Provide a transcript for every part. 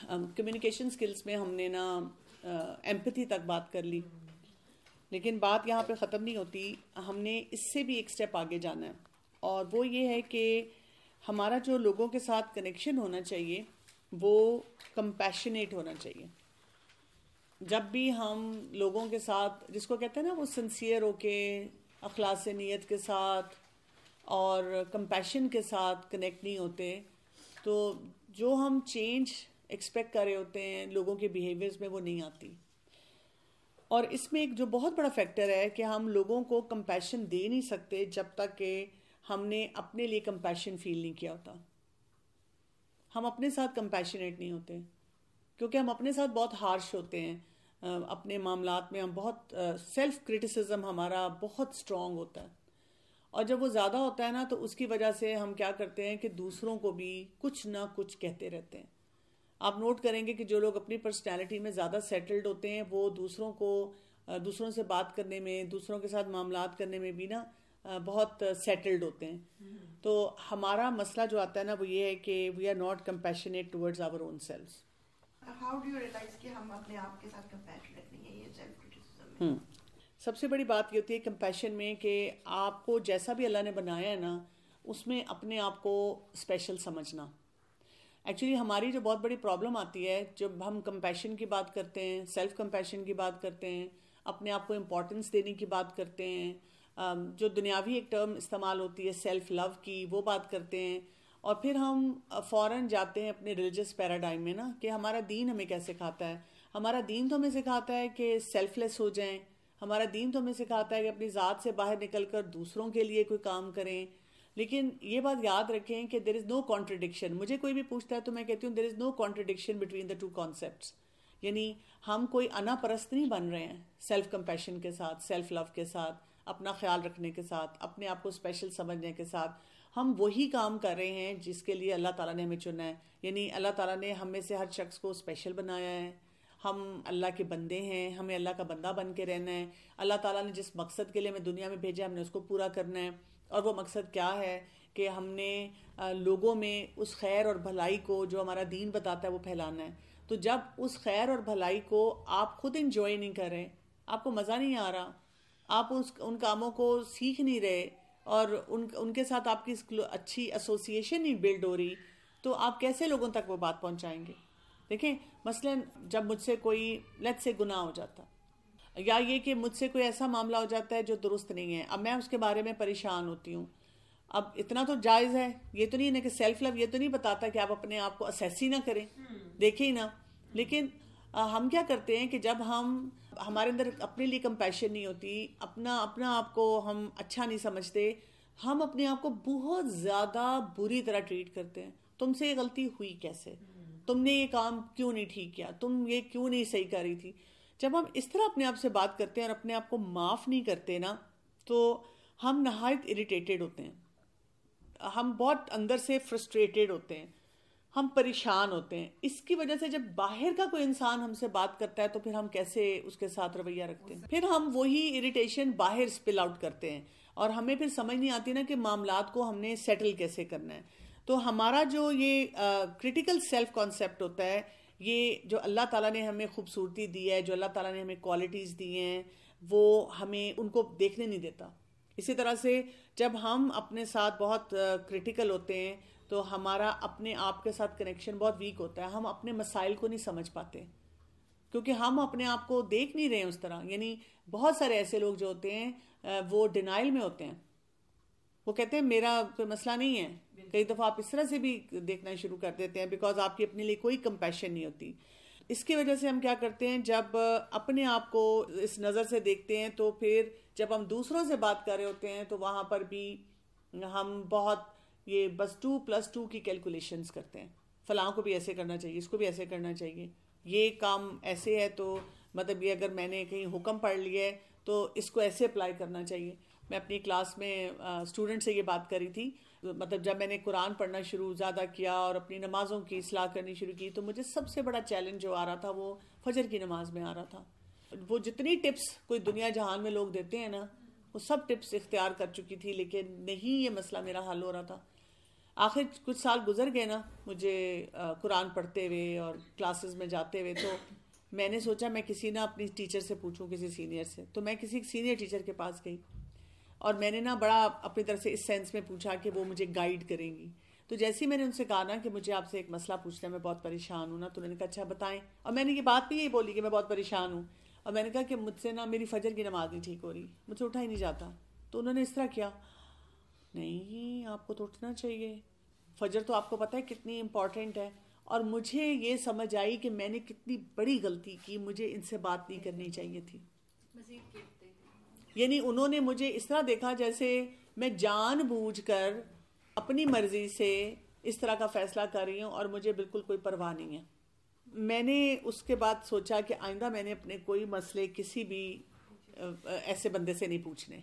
Communication skills میں ہم نے نا ایمپتھی تک بات کر لی، لیکن بات یہاں پہ ختم نہیں ہوتی. ہم نے اس سے بھی ایک سٹیپ آگے جانا ہے، اور وہ یہ ہے کہ ہمارا جو لوگوں کے ساتھ کنیکشن ہونا چاہیے وہ کمپیشنیٹ ہونا چاہیے. جب بھی ہم لوگوں کے ساتھ، جس کو کہتے ہیں نا وہ سنسیئر ہو کے، اخلاص نیت کے ساتھ اور کمپیشن کے ساتھ کنیکٹ نہیں ہوتے، تو جو ہم چینج ایکسپیکٹ کر رہے ہوتے ہیں لوگوں کے بیہیویئرز میں وہ نہیں آتی. اور اس میں ایک جو بہت بڑا فیکٹر ہے کہ ہم لوگوں کو کمپیشن دے نہیں سکتے جب تک کہ ہم نے اپنے لیے کمپیشن فیل نہیں کیا ہوتا. ہم اپنے ساتھ کمپیشنیٹ نہیں ہوتے کیونکہ ہم اپنے ساتھ بہت ہارش ہوتے ہیں. اپنے معاملات میں ہم بہت سیلف کرٹیسزم ہمارا بہت اسٹرانگ ہوتا ہے، اور جب وہ زیادہ ہوتا ہے نا تو اس کی وجہ سے ہم کیا کرتے ہیں کہ دوسروں کو بھی کچھ نہ کچھ کہتے رہتے ہیں. آپ نوٹ کریں گے کہ جو لوگ اپنی پرسنالٹی میں زیادہ سیٹلڈ ہوتے ہیں وہ دوسروں سے بات کرنے میں، دوسروں کے ساتھ معاملات کرنے میں بھی نا بہت سیٹلڈ ہوتے ہیں. تو ہمارا مسئلہ جو آتا ہے نا وہ یہ ہے کہ we are not compassionate towards our own selves. How do you realise کہ ہم اپنے آپ کے ساتھ کمپیشنیٹ نہیں ہیں یہ سیلف کرٹیسزم میں؟ سب سے بڑی بات یہ ہوتی ہے کمپیشن میں کہ آپ کو جیسا بھی اللہ نے بنایا ہے نا اس میں اپنے آپ کو اسپیشل سمجھنا. ایکچولی ہماری جو بہت بڑی پرابلم آتی ہے جب ہم کمپیشن کی بات کرتے ہیں، سیلف کمپیشن کی بات کرتے ہیں، اپنے آپ کو امپورٹنس دینے کی بات کرتے ہیں، جو دنیاوی ایک ٹرم استعمال ہوتی ہے سیلف لو کی وہ بات کرتے ہیں، اور پھر ہم فوراً جاتے ہیں اپنے ریلیجس پیراڈائم میں نا کہ ہمارا دین ہمیں کیا سکھاتا ہے. ہمارا دین تو ہمیں سکھاتا ہے کہ سیلف لیس ہو جائیں. ہمارا دین تو ہمیں سکھاتا ہے کہ اپنی ذات سے باہر نکل کر دوسروں کے لیے کوئی کام کریں. لیکن یہ بات یاد رکھیں کہ دیر از نو کانٹرڈکشن. مجھے کوئی بھی پوچھتا ہے تو میں کہتی ہوں there is no contradiction between the two concepts. یعنی ہم کوئی انا پرست نہیں بن رہے ہیں سیلف کمپیشن کے ساتھ، سیلف لو کے ساتھ، اپنا خیال رکھنے کے ساتھ، اپنے آپ کو اسپیشل سمجھنے کے ساتھ. ہم وہی کام کر رہے ہیں جس کے لیے اللہ تعالیٰ نے ہمیں چنا ہے. یعنی اللہ تعالیٰ نے ہم میں سے ہر شخص کو اسپیشل بنایا ہے. ہم اللہ کے بندے ہیں، ہمیں اللہ کا بندہ بن کے رہنا ہے. اللہ تعالیٰ نے جس مقصد کے لیے ہمیں دنیا میں بھیجا ہم نے اس کو پورا کرنا ہے. اور وہ مقصد کیا ہے کہ ہم نے لوگوں میں اس خیر اور بھلائی کو جو ہمارا دین بتاتا ہے وہ پھیلانا ہے. تو جب اس خیر اور بھلائی کو آپ خود انجوائے نہیں کر رہے، آپ کو مزہ نہیں آ رہا، آپ ان کاموں کو سیکھ نہیں رہے اور ان کے ساتھ آپ کی اچھی ایسوسیشن نہیں بلڈ ہو رہی، تو آپ کیسے لوگوں تک وہ بات پہنچائیں گے؟ دیکھیں مثلا جب مجھ سے کوئی لیٹ سے گناہ ہو جاتا، یا یہ کہ مجھ سے کوئی ایسا معاملہ ہو جاتا ہے جو درست نہیں ہے، اب میں اس کے بارے میں پریشان ہوتی ہوں. اب اتنا تو جائز ہے، یہ تو نہیں ہے کہ سیلف لو یہ تو نہیں بتاتا کہ آپ اپنے آپ کو اسیس ہی نہ کریں، دیکھیں ہی نہ. لیکن ہم کیا کرتے ہیں کہ جب ہمارے اندر اپنے لیے کمپیشن نہیں ہوتی، اپنا آپ کو ہم اچھا نہیں سمجھتے، ہم اپنے آپ کو بہت زیادہ بری طرح ٹریٹ کرتے ہیں. تم سے یہ غلطی ہوئی کیسے؟ تم نے یہ کام کیوں نہیں ٹھیک کیا؟ تم یہ کیوں نہیں صحیح کر رہی تھی؟ جب ہم اس طرح اپنے آپ سے بات کرتے ہیں اور اپنے آپ کو معاف نہیں کرتے نا تو ہم نہایت اریٹیٹڈ ہوتے ہیں، ہم بہت اندر سے فرسٹریٹڈ ہوتے ہیں، ہم پریشان ہوتے ہیں. اس کی وجہ سے جب باہر کا کوئی انسان ہم سے بات کرتا ہے تو پھر ہم کیسے اس کے ساتھ رویہ رکھتے ہیں، پھر ہم وہی اریٹیشن باہر سپل آؤٹ کرتے ہیں، اور ہمیں پھر سمجھ نہیں آتی نا کہ معاملات کو ہم نے سیٹل کیسے کرنا ہے. تو ہمارا جو یہ کریٹیکل سیلف کانسیپٹ ہوتا ہے، یہ جو اللہ تعالیٰ نے ہمیں خوبصورتی دی ہے، جو اللہ تعالیٰ نے ہمیں کوالٹیز دی ہیں، وہ ہمیں ان کو دیکھنے نہیں دیتا. اسی طرح سے جب ہم اپنے ساتھ بہت کریٹیکل ہوتے ہیں تو ہمارا اپنے آپ کے ساتھ کنیکشن بہت ویک ہوتا ہے. ہم اپنے مسائل کو نہیں سمجھ پاتے کیونکہ ہم اپنے آپ کو دیکھ نہیں رہے ہیں اس طرح. یعنی بہت سارے ایسے لوگ جو ہوتے ہیں وہ ڈینائل میں ہوتے ہیں، وہ کہتے ہیں میرا کوئی مسئلہ نہیں ہے. کئی دفعہ آپ اس طرح سے بھی دیکھنا شروع کر دیتے ہیں بیکاز آپ کی اپنے لیے کوئی کمپیشن نہیں ہوتی. اس کی وجہ سے ہم کیا کرتے ہیں، جب اپنے آپ کو اس نظر سے دیکھتے ہیں تو پھر جب ہم دوسروں سے بات کر رہے ہوتے ہیں تو وہاں پر بھی ہم بہت یہ بس 2+2 کی کیلکولیشنز کرتے ہیں. فلاں کو بھی ایسے کرنا چاہیے، اس کو بھی ایسے کرنا چاہیے، یہ کام ایسے ہے تو مطلب یہ اگر میں نے کہیں حکم پڑھ لیا ہے تو اس کو ایسے اپلائی کرنا چاہیے. میں اپنی کلاس میں اسٹوڈنٹ سے یہ بات کری تھی، مطلب جب میں نے قرآن پڑھنا شروع زیادہ کیا اور اپنی نمازوں کی اصلاح کرنی شروع کی تو مجھے سب سے بڑا چیلنج جو آ رہا تھا وہ فجر کی نماز میں آ رہا تھا. وہ جتنی ٹپس کوئی دنیا جہان میں لوگ دیتے ہیں نا وہ سب ٹپس اختیار کر چکی تھی، لیکن نہیں یہ مسئلہ میرا حل ہو رہا تھا. آخر کچھ سال گزر گئے نا مجھے قرآن پڑھتے ہوئے اور کلاسز میں جاتے ہوئے، تو میں نے سوچا میں کسی نہ اپنی ٹیچر سے پوچھوں، کسی سینئر سے. تو میں کسی سینئر ٹیچر کے پاس گئی اور میں نے نا بڑا اپنی طرف سے اس سینس میں پوچھا کہ وہ مجھے گائیڈ کریں گی. تو جیسے ہی میں نے ان سے کہا نا کہ مجھے آپ سے ایک مسئلہ پوچھنا ہے، میں بہت پریشان ہوں نا، تو میں نے کہا اچھا بتائیں. اور میں نے یہ بات بھی یہی بولی کہ میں بہت پریشان ہوں، اور میں نے کہا کہ مجھ سے نا میری فجر کی نماز نہیں ٹھیک ہو رہی، مجھ سے اٹھا ہی نہیں جاتا. تو انہوں نے اس طرح کیا، نہیں آپ کو تو اٹھنا چاہیے، فجر تو آپ کو پتہ ہے کتنی امپورٹنٹ ہے. اور مجھے یہ سمجھ آئی کہ میں نے کتنی بڑی غلطی کی، مجھے ان سے بات نہیں کرنی چاہیے تھی. یعنی انہوں نے مجھے اس طرح دیکھا جیسے میں جان بوجھ کر اپنی مرضی سے اس طرح کا فیصلہ کر رہی ہوں اور مجھے بالکل کوئی پرواہ نہیں ہے. میں نے اس کے بعد سوچا کہ آئندہ میں نے اپنے کوئی مسئلے کسی بھی ایسے بندے سے نہیں پوچھنے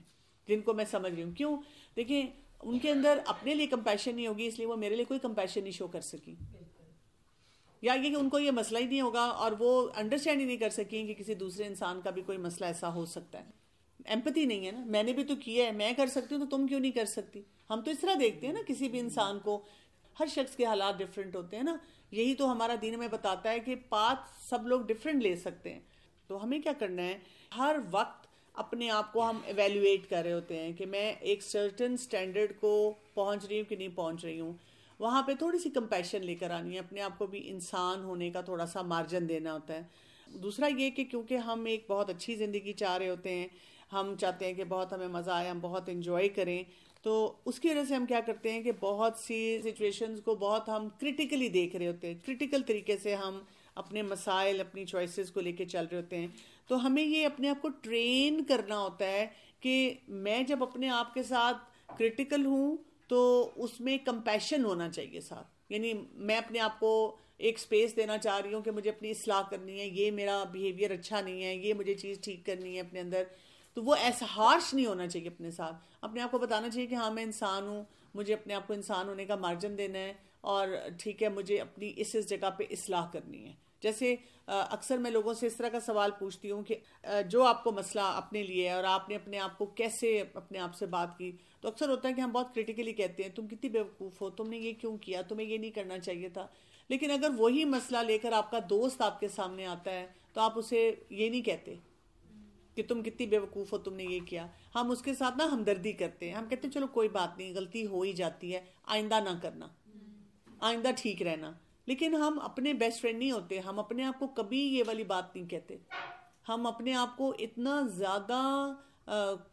جن کو میں سمجھ رہی ہوں. کیوں؟ دیکھیں ان کے اندر اپنے لیے کمپیشن نہیں ہوگی، اس لیے وہ میرے لیے کوئی کمپیشن نہیں شو کر سکی، یا یہ کہ ان کو یہ مسئلہ ہی نہیں ہوگا اور وہ انڈرسٹینڈ ہی نہیں کر سکیں کہ کسی دوسرے انسان کا بھی کوئی مسئلہ ایسا ہو سکتا ہے. ایمپتھی نہیں ہے نا، میں نے بھی تو کیا ہے، میں کر سکتی ہوں تو تم کیوں نہیں کر سکتی. ہم تو اس طرح دیکھتے ہیں نا کسی بھی انسان کو، ہر شخص کے حالات ڈفرینٹ ہوتے ہیں نا. یہی تو ہمارا دین میں بتاتا ہے کہ پاتھ سب لوگ ڈفرینٹ لے سکتے ہیں. تو ہمیں کیا کرنا ہے، ہر وقت اپنے آپ کو ہم ایویلویٹ کر رہے ہوتے ہیں کہ میں ایک سرٹن سٹینڈرڈ کو پہنچ رہی ہوں کہ نہیں پہنچ رہی ہوں. وہاں پہ تھوڑی سی کمپیشن لے کر آنی ہے، اپنے آپ کو بھی انسان ہونے کا تھوڑا سا مارجن دینا ہوتا ہے. دوسرا یہ کہ کیونکہ ہم ایک بہت اچھی زندگی چاہ رہے ہوتے ہیں، ہم چاہتے ہیں کہ بہت ہمیں مزہ آئے، ہم بہت انجوائے کریں، تو اس کی وجہ سے ہم کیا کرتے ہیں کہ بہت سی سچویشنز کو بہت ہم کرٹیکلی دیکھ رہے ہوتے ہیں، کرٹیکل طریقے سے ہم اپنے مسائل، اپنی چوائسیز کو لے کے چل رہے ہوتے ہیں. تو ہمیں یہ اپنے آپ کو ٹرین کرنا ہوتا ہے کہ میں جب اپنے آپ کے ساتھ کرٹیکل ہوں تو اس میں کمپیشن ہونا چاہیے ساتھ. یعنی میں اپنے آپ کو ایک سپیس دینا چاہ رہی ہوں کہ مجھے اپنی اصلاح کرنی ہے، یہ میرا بیہیویئر اچھا نہیں ہے، یہ مجھے چیز ٹھیک کرنی ہے اپنے اندر. تو وہ ایسا ہارش نہیں ہونا چاہیے اپنے ساتھ، اپنے آپ کو بتانا چاہیے کہ ہاں میں انسان ہوں، مجھے اپنے آپ کو انسان ہونے کا مارجن دینا ہے، اور ٹھیک ہے مجھے اپنی اس جگہ پہ اصلاح کرنی ہے. جیسے اکثر میں لوگوں سے اس طرح کا سوال پوچھتی ہوں کہ جو آپ کو مسئلہ اپنے لیے ہے اور آپ نے اپنے آپ کو کیسے اپنے آپ سے بات کی، تو اکثر ہوتا ہے کہ ہم بہت کرٹیکلی کہتے ہیں تم کتنی بیوقوف ہو، تم نے یہ کیوں کیا، تمہیں یہ نہیں کرنا چاہیے تھا. لیکن اگر وہی مسئلہ لے کر آپ کا دوست آپ کے سامنے آتا ہے تو آپ اسے یہ نہیں کہتے کہ تم کتنی بیوقوف ہو، تم نے یہ کیا. ہم اس کے ساتھ نا ہمدردی کرتے ہیں، ہم کہتے ہیں چلو کوئی بات نہیں، غلطی ہو ہی جاتی ہے، آئندہ نہ کرنا، آئندہ ٹھیک رہنا. لیکن ہم اپنے بیسٹ فرینڈ نہیں ہوتے، ہم اپنے آپ کو کبھی یہ والی بات نہیں کہتے. ہم اپنے آپ کو اتنا زیادہ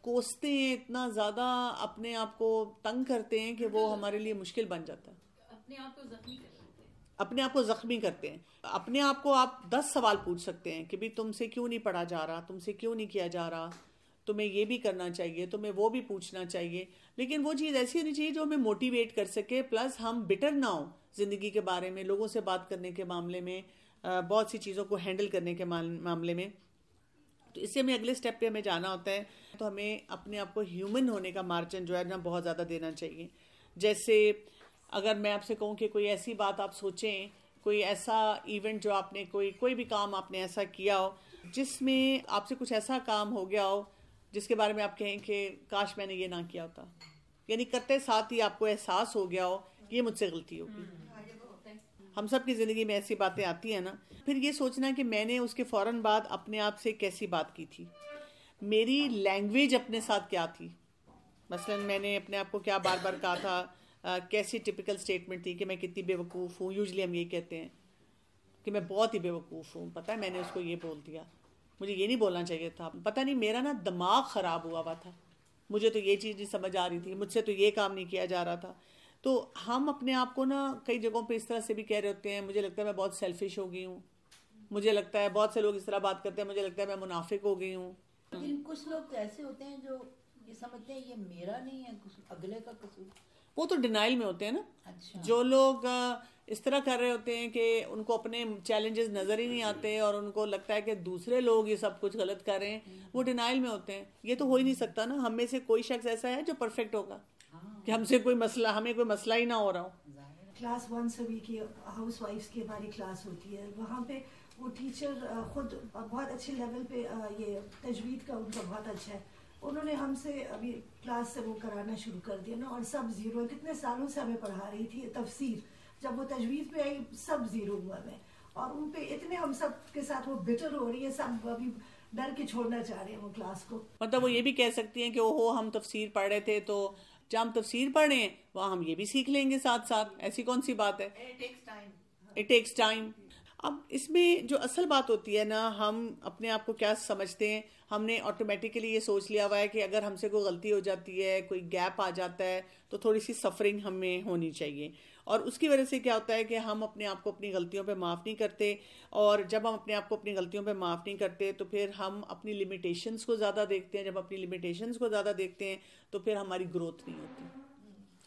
کوستے ہیں، اتنا زیادہ اپنے آپ کو تنگ کرتے ہیں کہ وہ ہمارے لیے مشکل بن جاتا ہے. اپنے آپ کو زخمی کرتے ہیں، اپنے آپ کو زخمی کرتے ہیں. اپنے آپ کو آپ 10 سوال پوچھ سکتے ہیں کہ بھی تم سے کیوں نہیں پڑھا جا رہا، تم سے کیوں نہیں کیا جا رہا، تمہیں یہ بھی کرنا چاہیے، تمہیں وہ بھی پوچھنا چاہیے. لیکن وہ چیز ایسی ہونی چاہیے جو ہمیں موٹیویٹ کر سکے، پلس ہم بٹر نہ ہوں زندگی کے بارے میں، لوگوں سے بات کرنے کے معاملے میں، بہت سی چیزوں کو ہینڈل کرنے کے معاملے میں. تو اس سے ہمیں اگلے سٹیپ پہ ہمیں جانا ہوتا ہے. تو ہمیں اپنے آپ کو ہیومن ہونے کا مارجن جو ہے نا بہت زیادہ دینا چاہیے. جیسے اگر میں آپ سے کہوں کہ کوئی ایسی بات آپ سوچیں، کوئی ایسا ایونٹ جو آپ نے کوئی بھی کام آپ نے ایسا کیا ہو جس میں آپ سے کچھ ایسا کام ہو گیا ہو جس کے بارے میں آپ کہیں کہ کاش میں نے یہ نہ کیا ہوتا، یعنی کرتے ساتھ ہی آپ کو احساس ہو گیا ہو یہ مجھ سے غلطی ہوگی. ہم سب کی زندگی میں ایسی باتیں آتی ہیں نا. پھر یہ سوچنا کہ میں نے اس کے فوراً بعد اپنے آپ سے کیسی بات کی تھی، میری لینگویج اپنے ساتھ کیا تھی. مثلا میں نے اپنے آپ کو کیا بار بار کہا تھا، کیسی ٹپیکل سٹیٹمنٹ تھی کہ میں کتنی بے وقوف ہوں. یوزلی ہم یہ کہتے ہیں کہ میں بہت ہی بے وقوف ہوں، پتہ ہے میں نے اس کو یہ بول دیا، مجھے یہ نہیں بولنا چاہیے تھا، پتہ نہیں میرا نا دماغ خراب ہوا تھا، مجھے تو یہ چیز نہیں سمجھ آ رہی تھی، مجھ سے تو یہ کام نہیں کیا جا رہا تھا. تو ہم اپنے آپ کو نا کئی جگہوں پہ اس طرح سے بھی کہہ رہے ہوتے ہیں، مجھے لگتا ہے میں بہت سیلفش ہو گئی ہوں، مجھے لگتا ہے بہت سے لوگ اس طرح بات کرتے ہیں، مجھے لگتا ہے میں منافق ہو گئی ہوں. لیکن کچھ لوگ ایسے ہوتے ہیں جو یہ سمجھتے ہیں یہ میرا نہیں ہے، اگلے کا قصور. وہ تو ڈینائل میں ہوتے ہیں نا. اچھا. جو لوگ اس طرح کر رہے ہوتے ہیں کہ ان کو اپنے چیلنجز نظر ہی نہیں آتے اور ان کو لگتا ہے کہ دوسرے لوگ یہ سب کچھ غلط کر رہے ہیں، وہ ڈینائل میں ہوتے ہیں. یہ تو ہو ہی نہیں سکتا نا، ہم میں سے کوئی شخص ایسا ہے جو پرفیکٹ ہوگا کہ ہم سے کوئی مسئلہ، ہمیں کوئی مسئلہ ہی نہ ہو رہا ہو. کلاس 1 سے کی ہاؤس وائفس کی ہماری کلاس ہوتی ہے، وہاں پہ وہ ٹیچر خود بہت اچھے لیول پہ یہ تجوید کا ان کا بہت اچھا ہے، انہوں نے ہم سے ابھی کلاس سے وہ کرانا شروع کر دیا نا, اور سب زیرو. کتنے سالوں سے ہمیں پڑھا رہی تھی تفسیر, جب وہ تجوید پہ آئی سب زیرو ہوا میں, اور ان پہ اتنے ہم سب کے ساتھ وہ بٹر ہو رہی ہے, سب ابھی ڈر کے چھوڑنا چاہ رہے ہیں وہ کلاس کو. مطلب وہ یہ بھی کہہ سکتی ہیں کہ اوہو ہم تفسیر پڑھ رہے تھے تو جب ہم تفسیر پڑھ رہے ہیں وہاں ہم یہ بھی سیکھ لیں گے ساتھ ساتھ, ایسی کون سی بات ہے. It takes time. اب اس میں جو اصل بات ہوتی ہے نا, ہم اپنے آپ کو کیا سمجھتے ہیں, ہم نے آٹومیٹیکلی یہ سوچ لیا ہوا ہے کہ اگر ہم سے کوئی غلطی ہو جاتی ہے, کوئی گیپ آ جاتا ہے, تو تھوڑی سی سفرنگ ہمیں ہونی چاہیے. اور اس کی وجہ سے کیا ہوتا ہے کہ ہم اپنے آپ کو اپنی غلطیوں پہ معاف نہیں کرتے, اور جب ہم اپنے آپ کو اپنی غلطیوں پہ معاف نہیں کرتے تو پھر ہم اپنی لمیٹیشنز کو زیادہ دیکھتے ہیں. جب اپنی لمیٹیشنز کو زیادہ دیکھتے ہیں تو پھر ہماری گروتھ نہیں ہوتی,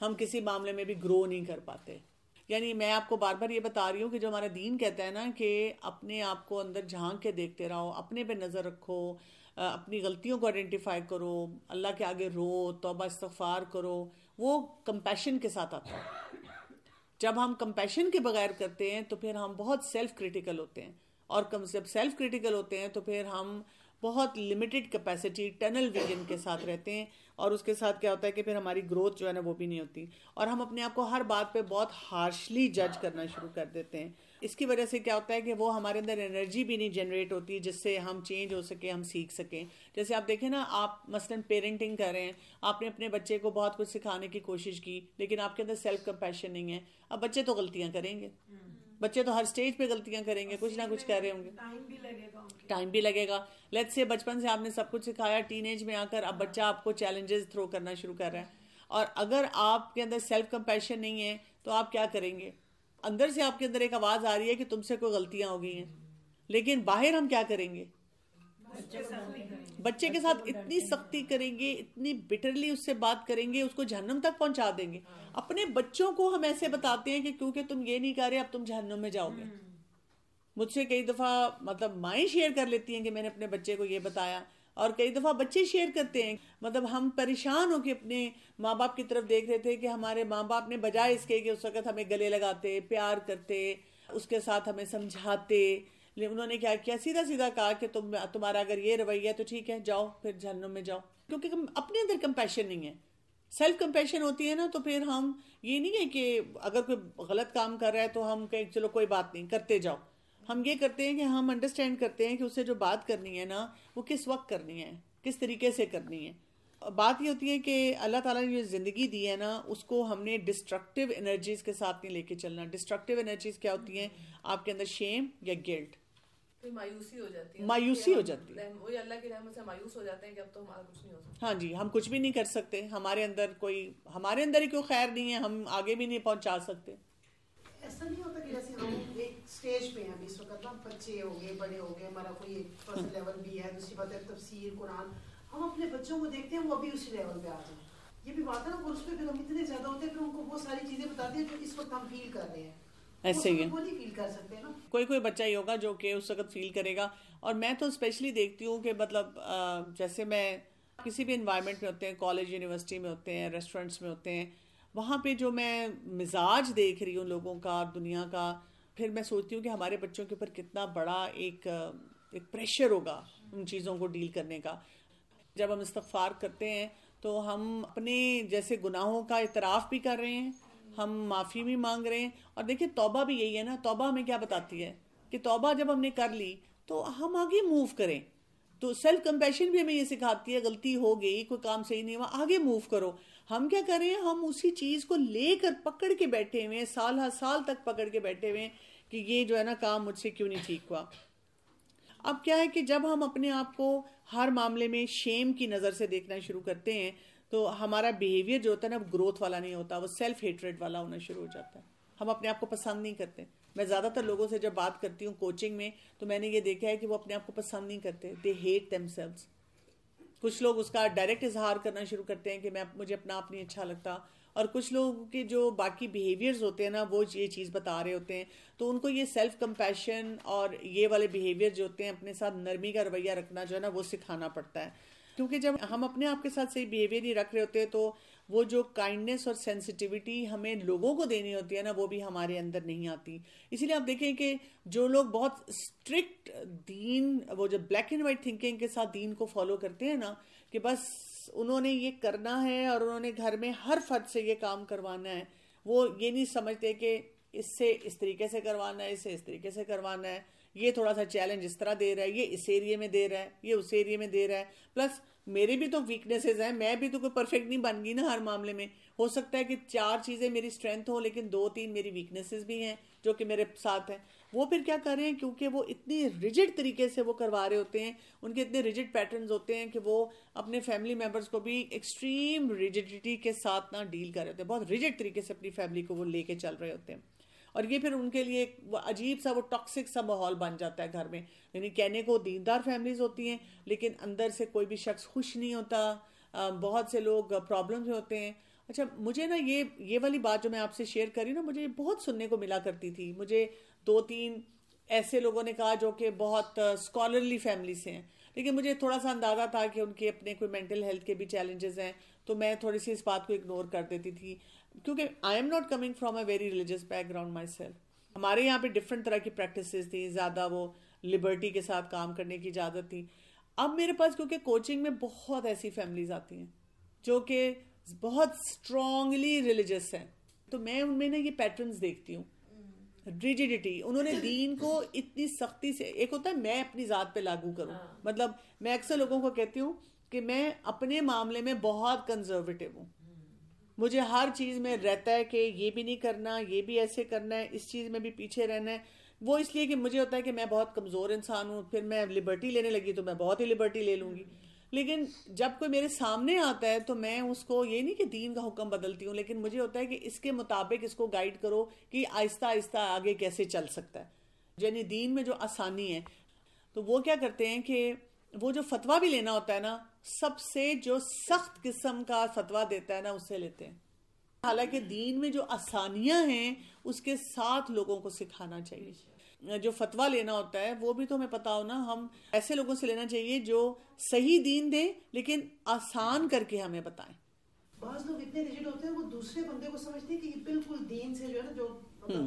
ہم کسی معاملے میں بھی گرو نہیں کر پاتے. یعنی میں آپ کو بار بار یہ بتا رہی ہوں کہ جو ہمارا دین کہتا ہے نا کہ اپنے آپ کو اندر جھانک کے دیکھتے رہو, اپنے پہ نظر رکھو, اپنی غلطیوں کو آئیڈینٹیفائی کرو, اللہ کے آگے رو, توبہ استغفار کرو, وہ کمپیشن کے ساتھ آتا ہے. جب ہم کمپیشن کے بغیر کرتے ہیں تو پھر ہم بہت سیلف کریٹیکل ہوتے ہیں, اور جب سیلف کریٹیکل ہوتے ہیں تو پھر ہم بہت لمیٹڈ کیپیسٹی, ٹنل ویژن کے ساتھ رہتے ہیں, اور اس کے ساتھ کیا ہوتا ہے کہ پھر ہماری گروتھ جو ہے نا وہ بھی نہیں ہوتی, اور ہم اپنے آپ کو ہر بات پہ بہت ہارشلی جج کرنا شروع کر دیتے ہیں. اس کی وجہ سے کیا ہوتا ہے کہ وہ ہمارے اندر انرجی بھی نہیں جنریٹ ہوتی جس سے ہم چینج ہو سکیں, ہم سیکھ سکیں. جیسے آپ دیکھیں نا, آپ مثلاً پیرنٹنگ کر رہے ہیں, آپ نے اپنے بچے کو بہت کچھ سکھانے کی کوشش کی, لیکن آپ کے اندر سیلف کمپیشن نہیں ہے. اب بچے تو غلطیاں کریں گے, بچے تو ہر سٹیج پہ غلطیاں کریں گے, کچھ نہ کچھ کر رہے ہوں گے, ٹائم بھی لگے گا. لیٹس سے بچپن سے آپ نے سب کچھ سکھایا, ٹین ایج میں آ کر اب بچہ آپ کو چیلنجز تھرو کرنا شروع کر رہا ہے, اور اگر آپ کے اندر سیلف کمپیشن نہیں ہے تو آپ کیا کریں گے. اندر سے آپ کے اندر ایک آواز آ رہی ہے کہ تم سے کوئی غلطیاں ہو گئی ہیں, لیکن باہر ہم کیا کریں گے, بچے کے ساتھ اتنی سختی کریں گے, اتنی بٹرلی اس سے بات کریں گے, اس کو جہنم تک پہنچا دیں گے. اپنے بچوں کو ہم ایسے بتاتے ہیں کہ کیونکہ تم یہ نہیں کر رہے اب تم جہنم میں جاؤ گے. مجھ سے کئی دفعہ مطلب مائیں شیئر کر لیتی ہیں کہ میں نے اپنے بچے کو یہ بتایا, اور کئی دفعہ بچے شیئر کرتے ہیں. مطلب ہم پریشان ہو کے اپنے ماں باپ کی طرف دیکھ رہے تھے کہ ہمارے ماں باپ نے بجائے اس کے کہ اس وقت ہمیں گلے لگاتے, پیار کرتے, اس کے ساتھ ہمیں سمجھاتے, انہوں نے کیا کیا, سیدھا سیدھا کہا کہ تمہارا اگر یہ رویہ ہے تو ٹھیک ہے, جاؤ پھر جہنم میں جاؤ. کیونکہ اپنے اندر کمپیشن نہیں ہے. سیلف کمپیشن ہوتی ہے نا, تو پھر ہم یہ نہیں ہے کہ اگر کوئی غلط کام کر رہا ہے تو ہم کہیں چلو کوئی بات نہیں, کرتے جاؤ. ہم یہ کرتے ہیں کہ ہم انڈرسٹینڈ کرتے ہیں کہ اسے جو بات کرنی ہے نا وہ کس وقت کرنی ہے, کس طریقے سے کرنی ہے. بات یہ ہوتی ہے کہ اللہ تعالیٰ نے جو زندگی دی ہے نا اس کو ہم نے ڈسٹرکٹیو انرجیز کے ساتھ نہیں لے کے چلنا. ڈسٹرکٹیو انرجیز کیا ہوتی ہیں, آپ کے اندر شیم یا گلٹ, مایوسی ہو جاتی ہے, مایوسی ہو جاتی ہے, وہی اللہ کی رحمت سے مایوس ہو جاتے ہیں کہ اب تو ہمارا کچھ نہیں ہو سکتا. ہاں جی, ہم کچھ بھی نہیں کر سکتے, ہمارے اندر ہی کوئی خیر نہیں ہے, ہم آگے بھی نہیں پہنچا سکتے. ایسا نہیں ہوتا کہ جیسے ہم ایک سٹیج پہ ہیں ابھی اس وقت نا, بچے ہو گئے, بڑے ہو گئے, ہمارا کوئی فرسٹ لیول بھی ہے, دوسری بات ہے تفسیر قرآن, ہم اپنے بچوں کو دیکھتے ہیں وہ ابھی اسی لیول پہ آ جائیں. یہ بھی بات ہے نا, اور اس پہ پھر ہم اتنے زیادہ ہوتے ہیں پھر ان کو وہ ساری چیزیں بتاتے ہیں جو اس وقت ہم فیل کر رہے ہیں. ایسے ہی ہے, وہ نہیں فیل کر سکتے نا, کوئی بچہ ہی ہوگا جو کہ اس وقت فیل کرے گا. اور میں تو اسپیشلی دیکھتی ہوں کہ مطلب جیسے میں کسی بھی انوائرمنٹ میں ہوتے ہیں, کالج یونیورسٹی میں ہوتے ہیں, ریسٹورینٹس میں ہوتے ہیں, وہاں پہ جو میں مزاج دیکھ رہی ہوں لوگوں کا, دنیا کا, پھر میں سوچتی ہوں کہ ہمارے بچوں کے اوپر کتنا بڑا ایک پریشر ہوگا ان چیزوں کو ڈیل کرنے کا. جب ہم استغفار کرتے ہیں تو ہم اپنے جیسے گناہوں کا اعتراف بھی کر رہے ہیں, ہم معافی بھی مانگ رہے ہیں. اور دیکھیں توبہ بھی یہی ہے نا, توبہ ہمیں کیا بتاتی ہے کہ توبہ جب ہم نے کر لی تو ہم آگے موو کریں. تو سیلف کمپیشن بھی ہمیں یہ سکھاتی ہے, غلطی ہو گئی, کوئی کام صحیح نہیں ہوا, آگے موو کرو. ہم کیا کریں, ہم اسی چیز کو لے کر پکڑ کے بیٹھے ہوئے ہیں, سال ہر سال تک پکڑ کے بیٹھے ہوئے ہیں کہ یہ جو ہے نا کام مجھ سے کیوں نہیں ٹھیک ہوا. اب کیا ہے کہ جب ہم اپنے آپ کو ہر معاملے میں شیم کی نظر سے دیکھنا شروع کرتے ہیں تو ہمارا بیہیویئر جو ہوتا ہے نا گروتھ والا نہیں ہوتا, وہ سیلف ہیٹریڈ والا ہونا شروع ہو جاتا ہے. ہم اپنے آپ کو پسند نہیں کرتے. میں زیادہ تر لوگوں سے جب بات کرتی ہوں کوچنگ میں تو میں نے یہ دیکھا ہے کہ وہ اپنے آپ کو پسند نہیں کرتے, دے ہیٹ دیم سیلوز. کچھ لوگ اس کا ڈائریکٹ اظہار کرنا شروع کرتے ہیں کہ مجھے اپنا آپ نہیں اچھا لگتا, اور کچھ لوگوں کے جو باقی بیہیویئرز ہوتے ہیں نا وہ یہ چیز بتا رہے ہوتے ہیں, تو ان کو یہ سیلف کمپیشن اور یہ والے بیہیویئر جو ہوتے ہیں اپنے ساتھ نرمی کا رویہ رکھنا جو ہے نا وہ سکھانا پڑتا ہے. کیونکہ جب ہم اپنے آپ کے ساتھ صحیح بیہیویئر نہیں رکھ رہے ہوتے تو وہ جو کائنڈنس اور سینسٹیوٹی ہمیں لوگوں کو دینی ہوتی ہے نا، وہ بھی ہمارے اندر نہیں آتی. اسی لیے آپ دیکھیں کہ جو لوگ بہت اسٹرکٹ دین، وہ جو بلیک اینڈ وائٹ تھنکنگ کے ساتھ دین کو فالو کرتے ہیں نا، کہ بس انہوں نے یہ کرنا ہے اور انہوں نے گھر میں ہر فرد سے یہ کام کروانا ہے، وہ یہ نہیں سمجھتے کہ اس سے اس طریقے سے کروانا ہے، اس سے اس طریقے سے کروانا ہے، یہ تھوڑا سا چیلنج اس طرح دے رہا ہے، یہ اس ایریے میں دے رہا ہے، یہ اس ایریے میں دے رہا ہے. پلس میرے بھی تو ویکنیسز ہیں، میں بھی تو کوئی پرفیکٹ نہیں بن گئی نا ہر معاملے میں. ہو سکتا ہے کہ 4 چیزیں میری اسٹرینتھ ہوں لیکن 2-3 میری ویکنیسز بھی ہیں جو کہ میرے ساتھ ہیں. وہ پھر کیا کر رہے ہیں، کیونکہ وہ اتنی ریجڈ طریقے سے وہ کروا رہے ہوتے ہیں، ان کے اتنے ریجڈ پیٹرنز ہوتے ہیں کہ وہ اپنے فیملی ممبرس کو بھی ایکسٹریم ریجڈیٹی کے ساتھ نہ ڈیل کر رہے ہوتے ہیں، بہت ریجڈ طریقے سے اپنی فیملی کو وہ لے کے چل رہے ہوتے ہیں. اور یہ پھر ان کے لیے ایک عجیب سا وہ ٹاکسک سا ماحول بن جاتا ہے گھر میں. یعنی کہنے کو دیندار فیملیز ہوتی ہیں لیکن اندر سے کوئی بھی شخص خوش نہیں ہوتا، بہت سے لوگ پرابلمز میں ہوتے ہیں. اچھا مجھے نا یہ والی بات جو میں آپ سے شیئر کری نا، مجھے بہت سننے کو ملا کرتی تھی. مجھے 2-3 ایسے لوگوں نے کہا جو کہ بہت اسکالرلی فیملی سے ہیں، لیکن مجھے تھوڑا سا اندازہ تھا کہ ان کے اپنے کوئی مینٹل ہیلتھ کے بھی چیلنجز ہیں، تو میں تھوڑی سی اس بات کو اگنور کر دیتی تھی، کیونکہ I am not coming from a very religious back ground my self. ہمارے یہاں پہ ڈفرینٹ طرح کی پریکٹسز تھیں، زیادہ وہ لبرٹی کے ساتھ کام کرنے کی اجازت تھی. اب میرے پاس کیونکہ کوچنگ میں بہت ایسی فیملیز آتی ہیں جو کہ بہت اسٹرانگلی ریلیجیس ہیں، تو میں ان میں نا یہ پیٹرنز دیکھتی ہوں. ریجیڈیٹی، انہوں نے دین کو اتنی سختی سے، ایک ہوتا ہے میں اپنی ذات پہ لاگو کروں، مطلب میں اکثر لوگوں کو کہتی ہوں کہ میں اپنے معاملے میں بہت کنزرویٹو ہوں، مجھے ہر چیز میں رہتا ہے کہ یہ بھی نہیں کرنا، یہ بھی ایسے کرنا ہے، اس چیز میں بھی پیچھے رہنا ہے. وہ اس لیے کہ مجھے ہوتا ہے کہ میں بہت کمزور انسان ہوں، پھر میں لبرٹی لینے لگی تو میں بہت ہی لبرٹی لے لوں گی. لیکن جب کوئی میرے سامنے آتا ہے تو میں اس کو یہ نہیں کہ دین کا حکم بدلتی ہوں، لیکن مجھے ہوتا ہے کہ اس کے مطابق اس کو گائیڈ کرو کہ آہستہ آہستہ آگے کیسے چل سکتا ہے. یعنی دین میں جو آسانی ہے، تو وہ کیا کرتے ہیں کہ وہ جو فتویٰ بھی لینا ہوتا ہے نا، سب سے جو سخت قسم کا فتویٰ دیتا ہے نا، اس سے لیتے ہیں. حالانکہ دین میں جو آسانیاں ہیں اس کے ساتھ لوگوں کو سکھانا چاہیے. جو فتویٰ لینا ہوتا ہے وہ بھی تو ہمیں پتا ہو نا، ہم ایسے لوگوں سے لینا چاہیے جو صحیح دین دیں لیکن آسان کر کے ہمیں بتائیں. بعض لوگ اتنے ریجڈ ہوتے ہیں، وہ دوسرے بندے کو سمجھتے ہیں کہ یہ بالکل دین سے جو ہے نا، جو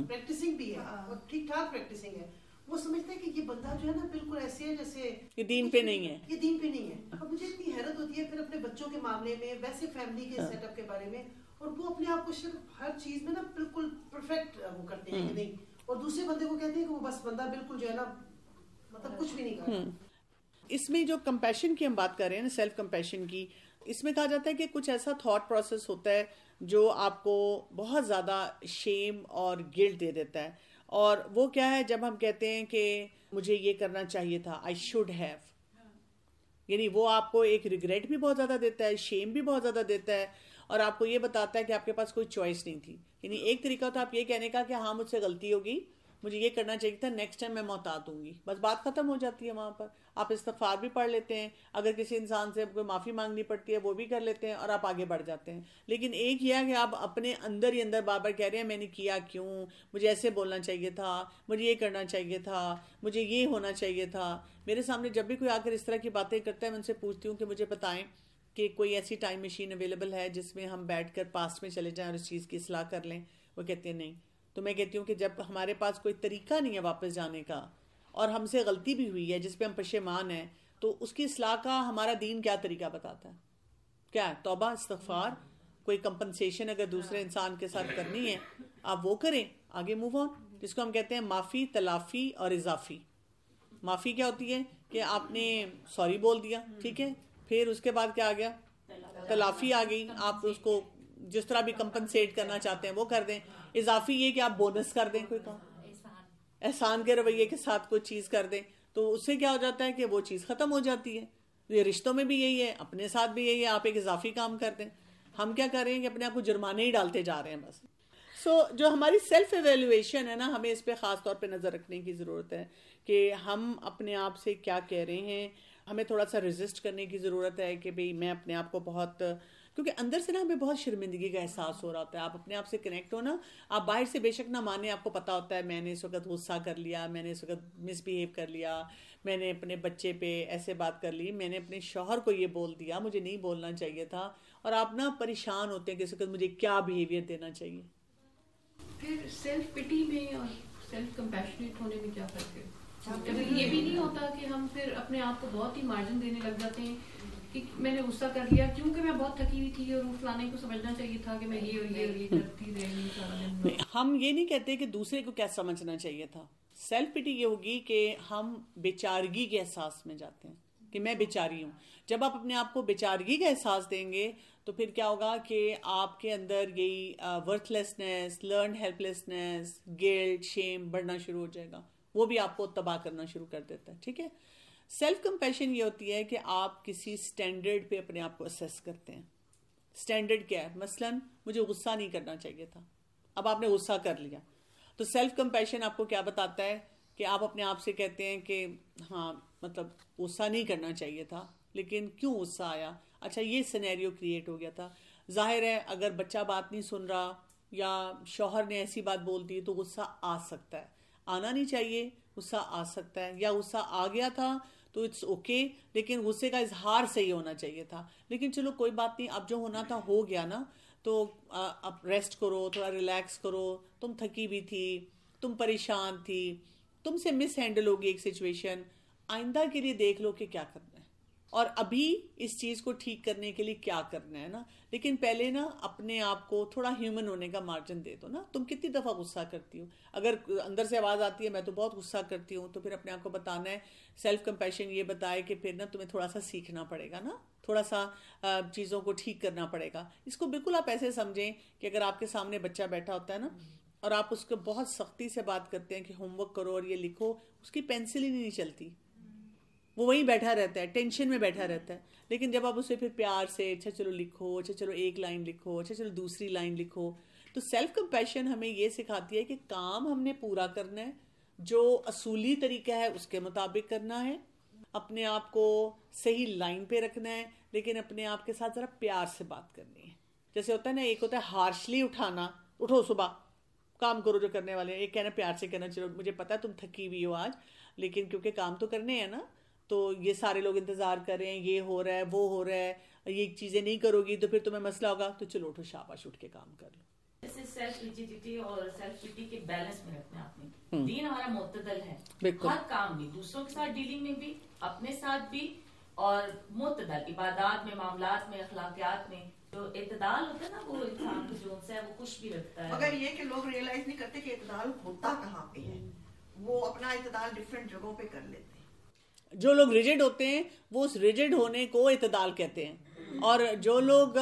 پریکٹسنگ بھی ہے اور ٹھیک ٹھاک پریکٹسنگ ہے، وہ سمجھتے ہیں کہ یہ بندہ جو ہے نا بالکل ایسے ہے جیسے یہ دین پہ نہیں ہے، یہ دین پہ نہیں ہے. اب مجھے اتنی حیرت ہوتی ہے پھر اپنے بچوں کے معاملے میں، ویسے فیملی کے سیٹ اپ کے بارے میں، اور وہ اپنے آپ کو صرف ہر چیز میں نا بالکل پرفیکٹ وہ کرتے ہیں کہ نہیں، اور دوسرے بندے کو کہتے ہیں کہ وہ بس بندہ بالکل جو ہے نا مطلب کچھ بھی نہیں کر رہا. اس میں جو کمپیشن کی ہم بات کر رہے ہیں نا، سیلف کمپیشن کی، اس میں کہا جاتا ہے کہ کچھ ایسا تھاٹ پروسیس ہوتا ہے جو آپ کو بہت زیادہ شیم اور گلٹ دے دیتا ہے. اور وہ کیا ہے، جب ہم کہتے ہیں کہ مجھے یہ کرنا چاہیے تھا، آئی شوڈ ہیو، یعنی وہ آپ کو ایک ریگریٹ بھی بہت زیادہ دیتا ہے، شیم بھی بہت زیادہ دیتا ہے، اور آپ کو یہ بتاتا ہے کہ آپ کے پاس کوئی چوائس نہیں تھی. یعنی ایک طریقہ ہوتا ہے آپ یہ کہنے کا کہ ہاں مجھ سے غلطی ہوگی، مجھے یہ کرنا چاہیے تھا، نیکسٹ ٹائم میں محتاط ہوں گی، بس بات ختم ہو جاتی ہے وہاں پر. آپ استغفار بھی پڑھ لیتے ہیں، اگر کسی انسان سے کوئی معافی مانگنی پڑتی ہے وہ بھی کر لیتے ہیں، اور آپ آگے بڑھ جاتے ہیں. لیکن ایک یہ ہے کہ آپ اپنے اندر ہی اندر بار بار کہہ رہے ہیں میں نے کیا کیوں، مجھے ایسے بولنا چاہیے تھا، مجھے یہ کرنا چاہیے تھا، مجھے یہ ہونا چاہیے تھا. میرے سامنے جب بھی کوئی آ کر اس طرح کی باتیں کرتا ہے، میں ان سے پوچھتی ہوں کہ مجھے بتائیں کہ کوئی ایسی ٹائم مشین اویلیبل ہے جس میں ہم بیٹھ کر پاسٹ میں چلے جائیں اور اس چیز کی اصلاح کر لیں. وہ کہتے ہیں نہیں. تو میں کہتی ہوں کہ جب ہمارے پاس کوئی طریقہ نہیں ہے واپس جانے کا، اور ہم سے غلطی بھی ہوئی ہے جس پہ ہم پشیمان ہیں، تو اس کی اصلاح کا ہمارا دین کیا طریقہ بتاتا ہے؟ کیا ہے؟ توبہ، استغفار، کوئی کمپنسیشن اگر دوسرے انسان کے ساتھ کرنی ہے آپ وہ کریں، آگے موو آن، جس کو ہم کہتے ہیں معافی، تلافی اور اضافی. معافی کیا ہوتی ہے کہ آپ نے سوری بول دیا، ٹھیک ہے، پھر اس کے بعد کیا آ گیا؟ تلافی آ گئی، آپ اس کو جس طرح بھی کمپنسیٹ کرنا چاہتے ہیں وہ کر دیں. اضافی یہ کہ آپ بونس کر دیں، کوئی کام احسان کے رویے کے ساتھ کوئی چیز کر دیں، تو اس سے کیا ہو جاتا ہے کہ وہ چیز ختم ہو جاتی ہے. یہ رشتوں میں بھی یہی ہے، اپنے ساتھ بھی یہی ہے، آپ ایک اضافی کام کر دیں. ہم کیا کر رہے ہیں کہ اپنے آپ کو جرمانے ہی ڈالتے جا رہے ہیں بس. جو ہماری سیلف ایویلویشن ہے نا، ہمیں اس پہ خاص طور پہ نظر رکھنے کی ضرورت ہے کہ ہم اپنے آپ سے کیا کہہ رہے ہیں. ہمیں تھوڑا سا ریزسٹ کرنے کی ضرورت ہے کہ بھئی میں اپنے آپ کو بہت، کیونکہ اندر سے نا ہمیں بہت شرمندگی کا احساس ہو رہا ہوتا ہے. آپ اپنے آپ سے کنیکٹ ہو نا، آپ باہر سے بے شک نہ مانیں، آپ کو پتا ہوتا ہے میں نے اس وقت غصہ کر لیا، میں نے اس وقت مس بیہیو کر لیا، میں نے اپنے بچے پہ ایسے بات کر لی، میں نے اپنے شوہر کو یہ بول دیا، مجھے نہیں بولنا چاہیے تھا. اور آپ نا پریشان ہوتے ہیں کہ مجھے کیا بیہیویئر دینا چاہیے. پھر سیلف پٹی میں اور سیلف کمپیشنیٹ ہونے میں کیا فرق ہے؟ یہ بھی نہیں ہوتا کہ ہم پھر اپنے آپ کو بہت ہی مارجن دینے لگ جاتے ہیں کہ میں نے غصہ کر لیا کیونکہ میں بہت تھکی ہوئی تھی اور فلانے کو سمجھنا چاہیے تھا کہ میں یہ اور یہ اور یہ کرتی رہی سارا دن. ہم یہ نہیں کہتے کہ دوسرے کو کیا سمجھنا چاہیے تھا. سیلف پٹی یہ ہوگی کہ ہم بیچارگی کے احساس میں جاتے ہیں کہ میں بیچاری ہوں. جب آپ اپنے آپ کو بیچارگی کا احساس دیں گے تو پھر کیا ہوگا کہ آپ کے اندر یہی worthlessness, learn helplessness, guilt, shame بڑھنا شروع ہو جائے گا. وہ بھی آپ کو تباہ کرنا شروع کر دیتا ہے. ٹھیک ہے. سیلف کمپیشن یہ ہوتی ہے کہ آپ کسی سٹینڈرڈ پہ اپنے آپ کو اسیس کرتے ہیں. سٹینڈرڈ کیا ہے؟ مثلا مجھے غصہ نہیں کرنا چاہیے تھا, اب آپ نے غصہ کر لیا. تو سیلف کمپیشن آپ کو کیا بتاتا ہے کہ آپ اپنے آپ سے کہتے ہیں کہ ہاں مطلب غصہ نہیں کرنا چاہیے تھا, لیکن کیوں غصہ آیا؟ اچھا یہ سینیریو کریٹ ہو گیا تھا. ظاہر ہے اگر بچہ بات نہیں سن رہا یا شوہر نے ایسی بات بول دی تو غصہ آ سکتا ہے. آنا نہیں چاہیے, غصہ آ سکتا ہے, یا غصہ آ گیا تھا تو اٹس اوکے, لیکن غصے کا اظہار صحیح ہونا چاہیے تھا. لیکن چلو کوئی بات نہیں, اب جو ہونا تھا ہو گیا نا, تو اب ریسٹ کرو, تھوڑا ریلیکس کرو. تم تھکی بھی تھی, تم پریشان تھی, تم سے مس ہینڈل ہوگی ایک سچویشن, آئندہ کے لیے دیکھ لو کہ کیا کرنا ہے اور ابھی اس چیز کو ٹھیک کرنے کے لیے کیا کرنا ہے نا. لیکن پہلے نا اپنے آپ کو تھوڑا ہیومن ہونے کا مارجن دے دو نا. تم کتنی دفعہ غصہ کرتی ہو؟ اگر اندر سے آواز آتی ہے میں تو بہت غصہ کرتی ہوں, تو پھر اپنے آپ کو بتانا ہے. سیلف کمپیشن یہ بتائے کہ پھر نا تمہیں تھوڑا سا سیکھنا پڑے گا نا, تھوڑا سا چیزوں کو ٹھیک کرنا پڑے گا. اس کو بالکل آپ ایسے سمجھیں کہ اگر آپ کے سامنے بچہ بیٹھا ہوتا ہے نا اور آپ اس کو بہت سختی سے بات کرتے ہیں کہ ہوم ورک کرو اور یہ لکھو, اس کی پینسل ہی نہیں چلتی, وہ وہیں بیٹھا رہتا ہے, ٹینشن میں بیٹھا رہتا ہے. لیکن جب آپ اسے پھر پیار سے اچھا چلو لکھو, اچھا چلو ایک لائن لکھو, اچھا چلو دوسری لائن لکھو. تو سیلف کمپیشن ہمیں یہ سکھاتی ہے کہ کام ہم نے پورا کرنا ہے, جو اصولی طریقہ ہے اس کے مطابق کرنا ہے, اپنے آپ کو صحیح لائن پہ رکھنا ہے, لیکن اپنے آپ کے ساتھ ذرا پیار سے بات کرنی ہے. جیسے ہوتا ہے نا, ایک ہوتا ہے ہارشلی اٹھانا, اٹھو صبح کام کرو جو کرنے والے ہیں, ایک کہنا پیار سے کہنا چلو مجھے پتا ہے تم تھکی ہوئی ہو آج, لیکن کیونکہ کام تو کرنے ہیں نا, تو یہ سارے لوگ انتظار کر رہے ہیں, یہ ہو رہا ہے وہ ہو رہا ہے, یہ چیزیں نہیں کرو گی تو پھر تمہیں مسئلہ ہوگا, تو چلو اٹھو شاباش اٹھ کے کام کر لو. جیسے سیلف ریجیڈیٹی اور سیلف پٹی کے بیلنس میں رکھنا آپ نے. دین ہمارا معتدل ہے, ہر کام میں, دوسروں کے ساتھ ڈیلنگ میں بھی, اپنے ساتھ بھی, اور معتدل عبادات میں, معاملات میں, اخلاقیات میں. جو اعتدال ہوتا ہے نا وہ انسان کو جو ہے وہ خوش بھی رکھتا ہے. مگر یہ کہ لوگ ریئلائز نہیں کرتے کہ اعتدال ہوتا کہاں پہ ہے, وہ اپنا اعتدال ڈفرینٹ جگہوں پہ کر لیتے ہیں. جو لوگ ریجڈ ہوتے ہیں وہ اس ریجڈ ہونے کو اعتدال کہتے ہیں, اور جو لوگ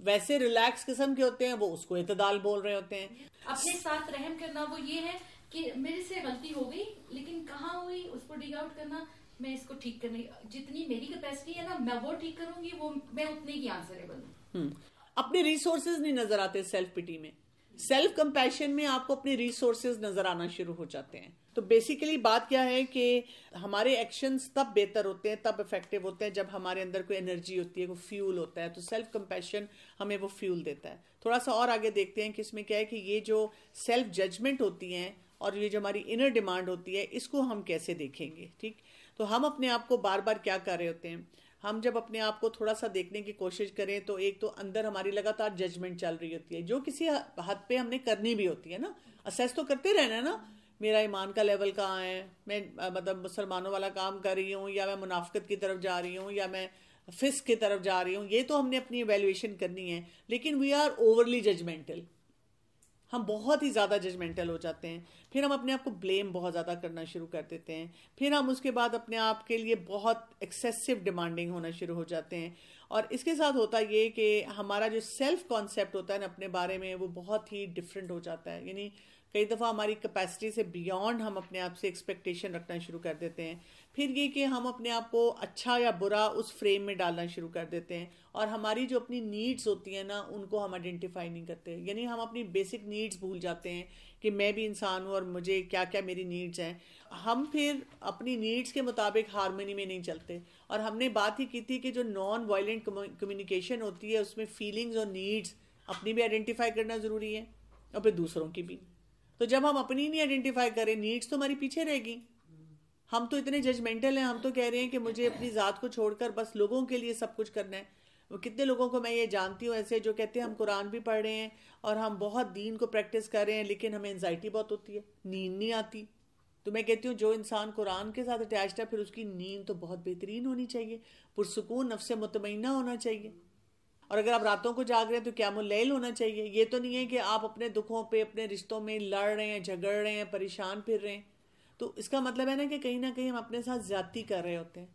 ویسے ریلیکس قسم کے ہوتے ہیں وہ اس کو اعتدال بول رہے ہوتے ہیں. اپنے ساتھ رحم کرنا وہ یہ ہے کہ میرے سے غلطی ہو گئی لیکن کہاں ہوئی اس کو ڈگ آؤٹ کرنا, میں اس کو ٹھیک کرنے جتنی میری کیپیسٹی ہے نا میں وہ ٹھیک کروں گی, وہ میں اتنے کی آنسریبل ہوں. اپنے ریسورسز نہیں نظر آتے سیلف پٹی میں. سیلف کمپیشن میں آپ کو اپنے ریسورسز نظر آنا شروع ہو جاتے ہیں. تو بیسیکلی بات کیا ہے کہ ہمارے ایکشنز تب بہتر ہوتے ہیں, تب افیکٹو ہوتے ہیں جب ہمارے اندر کوئی انرجی ہوتی ہے, کوئی فیول ہوتا ہے. تو سیلف کمپیشن ہمیں وہ فیول دیتا ہے. تھوڑا سا اور آگے دیکھتے ہیں کہ اس میں کیا ہے کہ یہ جو سیلف ججمنٹ ہوتی ہیں اور یہ جو ہماری انر ڈیمانڈ ہوتی ہے اس کو ہم کیسے دیکھیں گے. ٹھیک, تو ہم اپنے آپ کو بار بار کیا کر رہے ہوتے ہیں, ہم جب اپنے آپ کو تھوڑا سا دیکھنے کی کوشش کریں تو ایک تو اندر ہماری لگاتار ججمنٹ چل رہی ہوتی ہے جو کسی حد پہ ہم نے کرنی بھی ہوتی ہے نا. اسیس تو کرتے رہنا ہے نا, میرا ایمان کا لیول کہاں ہے, میں مطلب مسلمانوں والا کام کر رہی ہوں یا میں منافقت کی طرف جا رہی ہوں یا میں فسق کی طرف جا رہی ہوں, یہ تو ہم نے اپنی ایویلویشن کرنی ہے. لیکن وی آر اوورلی ججمنٹل, ہم بہت ہی زیادہ ججمنٹل ہو جاتے ہیں. پھر ہم اپنے آپ کو بلیم بہت زیادہ کرنا شروع کر دیتے ہیں. پھر ہم اس کے بعد اپنے آپ کے لیے بہت ایکسیسو ڈیمانڈنگ ہونا شروع ہو جاتے ہیں. اور اس کے ساتھ ہوتا یہ کہ ہمارا جو سیلف کانسیپٹ ہوتا ہے نا اپنے بارے میں وہ بہت ہی ڈفرینٹ ہو جاتا ہے. یعنی کئی دفعہ ہماری کیپیسٹی سے بیونڈ ہم اپنے آپ سے ایکسپیکٹیشن رکھنا شروع کر دیتے ہیں. پھر یہ کہ ہم اپنے آپ کو اچھا یا برا اس فریم میں ڈالنا شروع کر دیتے ہیں, اور ہماری جو اپنی نیڈز ہوتی ہیں نا ان کو ہم آئیڈینٹیفائی نہیں کرتے. یعنی ہم اپنی بیسک نیڈز بھول جاتے ہیں کہ میں بھی انسان ہوں اور مجھے کیا کیا میری نیڈز ہیں. ہم پھر اپنی نیڈز کے مطابق ہارمونی میں نہیں چلتے. اور ہم نے بات ہی کی تھی کہ جو نان وائلنٹ کمیونیکیشن ہوتی ہے اس میں فیلنگز اور نیڈز اپنی بھی آئیڈینٹیفائی کرنا ضروری ہے اور پھر دوسروں کی بھی. تو جب ہم اپنی نہیں آئیڈینٹیفائی کریں نیڈز تو ہماری پیچھے رہے گی. ہم تو اتنے ججمنٹل ہیں, ہم تو کہہ رہے ہیں کہ مجھے اپنی ذات کو چھوڑ کر بس لوگوں کے لیے سب کچھ کرنا ہے. کتنے لوگوں کو میں یہ جانتی ہوں ایسے جو کہتے ہیں ہم قرآن بھی پڑھ رہے ہیں اور ہم بہت دین کو پریکٹس کر رہے ہیں لیکن ہمیں انزائٹی بہت ہوتی ہے, نیند نہیں آتی. تو میں کہتی ہوں جو انسان قرآن کے ساتھ اٹیچڈ ہے پھر اس کی نیند تو بہت بہترین ہونی چاہیے, پرسکون نفس مطمئنہ ہونا چاہیے. اور اگر آپ راتوں کو جاگ رہے ہیں تو قیام اللیل ہونا چاہیے. یہ تو نہیں ہے کہ آپ اپنے دکھوں پہ, اپنے رشتوں میں لڑ رہے ہیں, جھگڑ رہے ہیں, پریشان پھر رہے ہیں. تو اس کا مطلب ہے نا کہ کہیں نہ کہیں ہم اپنے ساتھ زیادتی کر رہے ہوتے ہیں.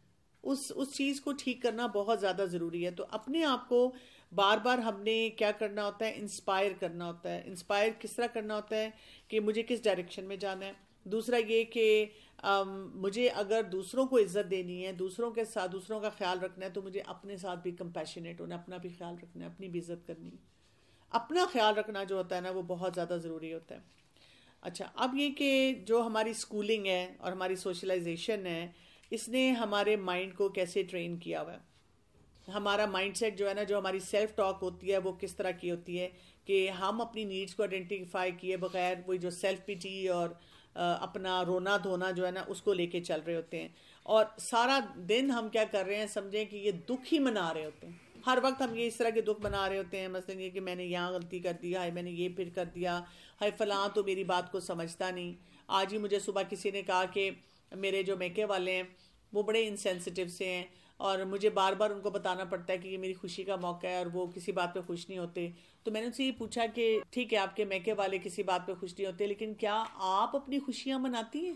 اس چیز کو ٹھیک کرنا بہت زیادہ ضروری ہے. تو اپنے آپ کو بار بار ہم نے کیا کرنا ہوتا ہے, انسپائر کرنا ہوتا ہے. انسپائر کس طرح کرنا ہوتا ہے کہ مجھے کس ڈائریکشن میں جانا ہے. دوسرا یہ کہ مجھے اگر دوسروں کو عزت دینی ہے, دوسروں کے ساتھ دوسروں کا خیال رکھنا ہے, تو مجھے اپنے ساتھ بھی کمپیشنیٹ ہونا ہے, اپنا بھی خیال رکھنا ہے, اپنی بھی عزت کرنی ہے. اپنا خیال رکھنا جو ہوتا ہے نا وہ بہت زیادہ ضروری ہوتا ہے. اچھا, اب یہ کہ جو ہماری اسکولنگ ہے اور ہماری سوشلائزیشن ہے اس نے ہمارے مائنڈ کو کیسے ٹرین کیا ہوا ہے. ہمارا مائنڈ سیٹ جو ہے نا, جو ہماری سیلف ٹاک ہوتی ہے وہ کس طرح کی ہوتی ہے کہ ہم اپنی نیڈس کو آئیڈینٹیفائی کیے بغیر وہی جو سیلف پیٹی اور اپنا رونا دھونا جو ہے نا اس کو لے کے چل رہے ہوتے ہیں. اور سارا دن ہم کیا کر رہے ہیں, سمجھیں کہ یہ دکھ ہی منا رہے ہوتے ہیں. ہر وقت ہم یہ اس طرح کے دکھ بنا رہے ہوتے ہیں, مثلا یہ کہ میں نے یہاں غلطی کر دیا, ہائے میں نے یہ پھر کر دیا, ہائے فلاں تو میری بات کو سمجھتا نہیں. آج ہی مجھے صبح کسی نے کہا کہ میرے جو میکے والے ہیں وہ بڑے انسینسٹیو سے ہیں اور مجھے بار بار ان کو بتانا پڑتا ہے کہ یہ میری خوشی کا موقع ہے اور وہ کسی بات پہ خوش نہیں ہوتے. تو میں نے ان سے یہ پوچھا کہ ٹھیک ہے آپ کے میکے والے کسی بات پہ خوش نہیں ہوتے, لیکن کیا آپ اپنی خوشیاں مناتی ہیں؟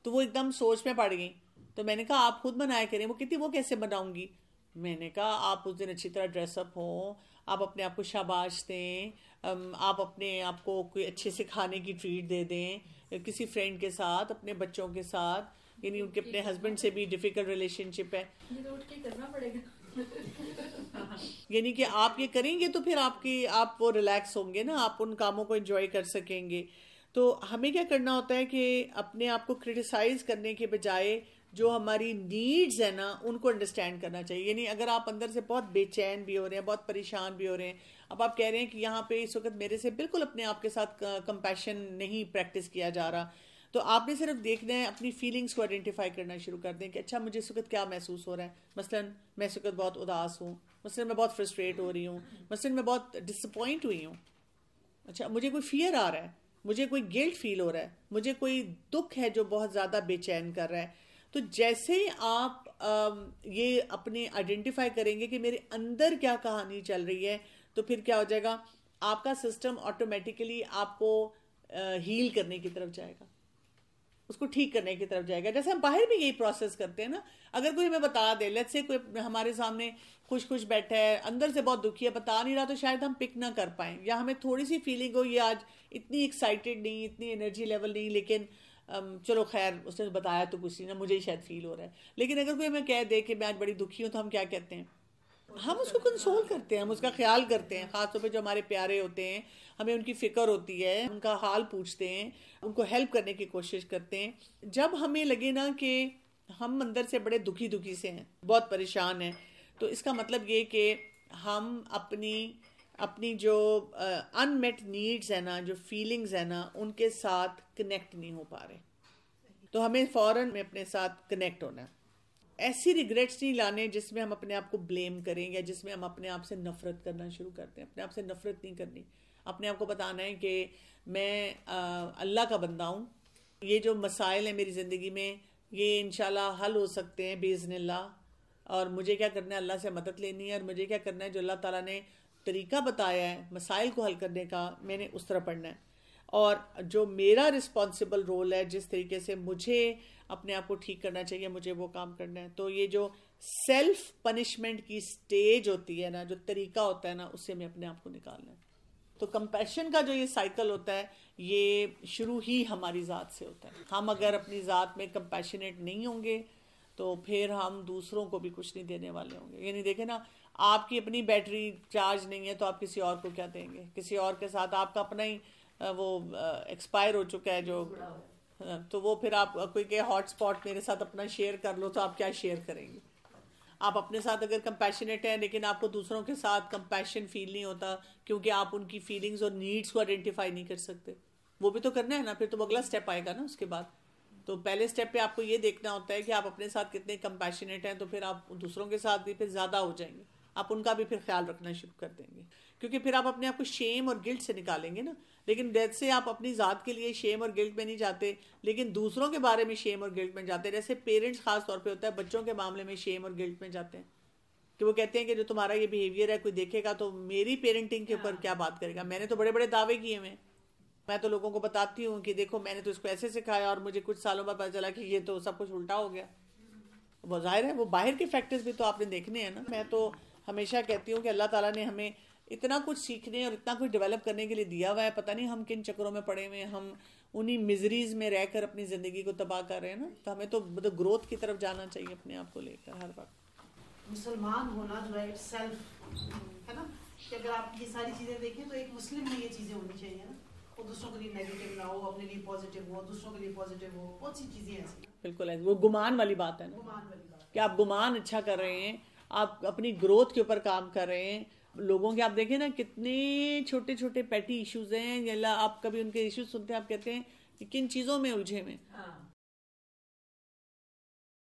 تو وہ ایک دم سوچ میں پڑ گئی. تو میں نے کہا آپ خود منایا کریں. وہ کہتی وہ کیسے بناؤں گی؟ میں نے کہا آپ اس دن اچھی طرح ڈریس اپ ہوں, آپ اپنے آپ کو شاباش دیں, آپ اپنے آپ کو کوئی اچھے سے کھانے کی ٹریٹ دے دیں, کسی فرینڈ کے ساتھ, اپنے بچوں کے ساتھ, یعنی ان کے اپنے ہسبینڈ سے بھی ڈیفیکلٹ ریلیشن شپ ہے, یعنی کہ آپ یہ کریں گے تو پھر آپ وہ ریلیکس ہوں گے نا, آپ ان کاموں کو انجوائے کر سکیں گے. تو ہمیں کیا کرنا ہوتا ہے کہ اپنے آپ کو کرٹیسائز کرنے کے بجائے جو ہماری نیڈز ہیں نا ان کو انڈرسٹینڈ کرنا چاہیے. یعنی اگر آپ اندر سے بہت بے چین بھی ہو رہے ہیں, بہت پریشان بھی ہو رہے ہیں, اب آپ کہہ رہے ہیں کہ یہاں پہ اس وقت میرے سے بالکل اپنے آپ کے ساتھ کمپیشن نہیں پریکٹس کیا جا رہا, تو آپ نے صرف دیکھنا ہے, اپنی فیلنگس کو آئیڈینٹیفائی کرنا شروع کر دیں کہ اچھا مجھے اس وقت کیا محسوس ہو رہا ہے. مثلاً میں اس وقت بہت اداس ہوں, مثلاً میں بہت فرسٹریٹ ہو رہی ہوں, مثلاً میں بہت ڈس اپوائنٹ ہوئی ہوں. اچھا مجھے کوئی فیئر آ رہا ہے, مجھے کوئی گلٹ فیل ہو رہا ہے, مجھے کوئی دکھ ہے جو بہت زیادہ بے چین کر رہا ہے. تو جیسے آپ یہ اپنے آئیڈینٹیفائی کریں گے کہ میرے اندر کیا کہانی چل رہی ہے, تو پھر کیا ہو جائے گا, آپ کا سسٹم آٹومیٹیکلی آپ کو ہیل کرنے کی طرف جائے گا, اس کو ٹھیک کرنے کی طرف جائے گا. جیسے ہم باہر بھی یہی پروسیس کرتے ہیں نا, اگر کوئی ہمیں بتا دے, لیٹس سے کوئی ہمارے سامنے خوش بیٹھا ہے, اندر سے بہت دکھی ہے, بتا نہیں رہا, تو شاید ہم پک نہ کر پائیں, یا ہمیں تھوڑی سی فیلنگ ہو یہ آج اتنی ایکسائٹیڈ نہیں, اتنی انرجی لیول نہیں, لیکن چلو خیر اس نے بتایا تو کچھ نہیں نا, مجھے ہی شاید فیل ہو رہا ہے. لیکن اگر کوئی ہمیں کہہ دے کہ میں آج بڑی دکھی ہوں, تو ہم کیا کہتے ہیں, ہم اس کو کنسول کرتے ہیں, ہم اس کا خیال کرتے ہیں. خاص طور پہ جو ہمارے پیارے ہوتے ہیں, ہمیں ان کی فکر ہوتی ہے, ان کا حال پوچھتے ہیں, ان کو ہیلپ کرنے کی کوشش کرتے ہیں. جب ہمیں لگے نا کہ ہم اندر سے بڑے دکھی سے ہیں, بہت پریشان ہیں, تو اس کا مطلب یہ کہ ہم اپنی جو ان میٹ نیڈز ہیں نا, جو فیلنگز ہیں نا, ان کے ساتھ کنیکٹ نہیں ہو پا رہے. تو ہمیں فوراً میں اپنے ساتھ کنیکٹ ہونا ہے. ایسی ریگریٹس نہیں لانے جس میں ہم اپنے آپ کو بلیم کریں, یا جس میں ہم اپنے آپ سے نفرت کرنا شروع کرتے ہیں. اپنے آپ سے نفرت نہیں کرنی, اپنے آپ کو بتانا ہے کہ میں اللہ کا بندہ ہوں, یہ جو مسائل ہیں میری زندگی میں یہ انشاءاللہ حل ہو سکتے ہیں باذن اللہ, اور مجھے کیا کرنا ہے, اللہ سے مدد لینی ہے, اور مجھے کیا کرنا ہے, جو اللہ تعالیٰ نے طریقہ بتایا ہے مسائل کو حل کرنے کا, میں نے اس طرح پڑھنا ہے. اور جو میرا رسپانسبل رول ہے, جس طریقے سے مجھے اپنے آپ کو ٹھیک کرنا چاہیے, مجھے وہ کام کرنا ہے. تو یہ جو سیلف پنشمنٹ کی سٹیج ہوتی ہے نا, جو طریقہ ہوتا ہے نا, اس سے میں اپنے آپ کو نکالنا ہے. تو کمپیشن کا جو یہ سائیکل ہوتا ہے, یہ شروع ہی ہماری ذات سے ہوتا ہے. ہم اگر اپنی ذات میں کمپیشنیٹ نہیں ہوں گے تو پھر ہم دوسروں کو بھی کچھ نہیں دینے والے ہوں گے. یعنی دیکھیں نا, آپ کی اپنی بیٹری چارج نہیں ہے تو آپ کسی اور کو کیا دیں گے, کسی اور کے ساتھ آپ کا اپنا ہی وہ ایکسپائر ہو چکا ہے جو, تو وہ پھر آپ کوئی کہ ہاٹ اسپاٹ میرے ساتھ اپنا شیئر کر لو, تو آپ کیا شیئر کریں گے. آپ اپنے ساتھ اگر کمپیشنیٹ ہیں لیکن آپ کو دوسروں کے ساتھ کمپیشن فیل نہیں ہوتا, کیونکہ آپ ان کی فیلنگز اور نیڈس کو آئیڈینٹیفائی نہیں کر سکتے. وہ بھی تو کرنا ہے نا, پھر تو اگلا اسٹیپ آئے گا نا اس کے بعد. تو پہلے اسٹیپ پہ آپ کو یہ دیکھنا ہوتا ہے کہ آپ اپنے ساتھ کتنے کمپیشنیٹ ہیں, تو پھر آپ دوسروں کے ساتھ بھی پھر زیادہ ہو جائیں گے. آپ ان کا بھی پھر خیال رکھنا شروع کر دیں گے, کیونکہ پھر آپ اپنے آپ کو شیم اور گلٹ سے نکالیں گے نا. لیکن جیسے آپ اپنی ذات کے لیے شیم اور گلٹ میں نہیں جاتے لیکن دوسروں کے بارے میں شیم اور گلٹ میں جاتے, جیسے پیرنٹس خاص طور پہ ہوتا ہے بچوں کے معاملے میں شیم اور گلٹ میں جاتے ہیں کہ وہ کہتے ہیں کہ جو تمہارا یہ بیہیویئر ہے کوئی دیکھے گا تو میری پیرنٹنگ کے اوپر کیا بات کرے گا. میں نے تو بڑے بڑے دعوے کیے ہوئے, میں تو لوگوں کو بتاتی ہوں کہ دیکھو میں نے تو اس کو ایسے سکھایا اور مجھے کچھ سالوں بعد پتا چلا کہ یہ تو سب کچھ الٹا ہو گیا. وہ ظاہر ہے وہ باہر کے فیکٹرز بھی تو آپ نے دیکھنے ہیں نا. میں تو ہمیشہ کہتی ہوں کہ اللہ تعالیٰ نے ہمیں اتنا کچھ سیکھنے اور اتنا کچھ ڈیولپ کرنے کے لیے دیا ہوا ہے, پتہ نہیں ہم کن چکروں میں پڑے ہوئے ہیں, ہم انہی میزریز میں رہ کر اپنی زندگی کو تباہ کر رہے ہیں نا. تو ہمیں تو گروتھ کی طرف جانا چاہیے اپنے آپ کو لے کر ہر وقت. مسلمان ہونا جو ہے سیلف ہے نا, کہ اگر آپ یہ ساری چیزیں دیکھیں تو ایک مسلم میں یہ چیزیں ہونی چاہیے نا, وہ دوسروں کے لیے نیگیٹو نہ ہو, اپنے لیے پازیٹیو ہو, دوسروں کے لیے پازیٹیو ہو, بہت سی چیزیں ایسی. بالکل ایسے وہ گمان والی بات ہے نا, گمان والی بات کہ آپ گمان اچھا کر رہے ہیں, آپ اپنی گروتھ کے اوپر کام کر رہے ہیں. لوگوں کے آپ دیکھیں نا کتنے چھوٹے چھوٹے پیٹی ایشوز ہیں, یا آپ کبھی ان کے ایشوز سنتے ہیں آپ کہتے ہیں کہ کن چیزوں میں الجھے ہوئے,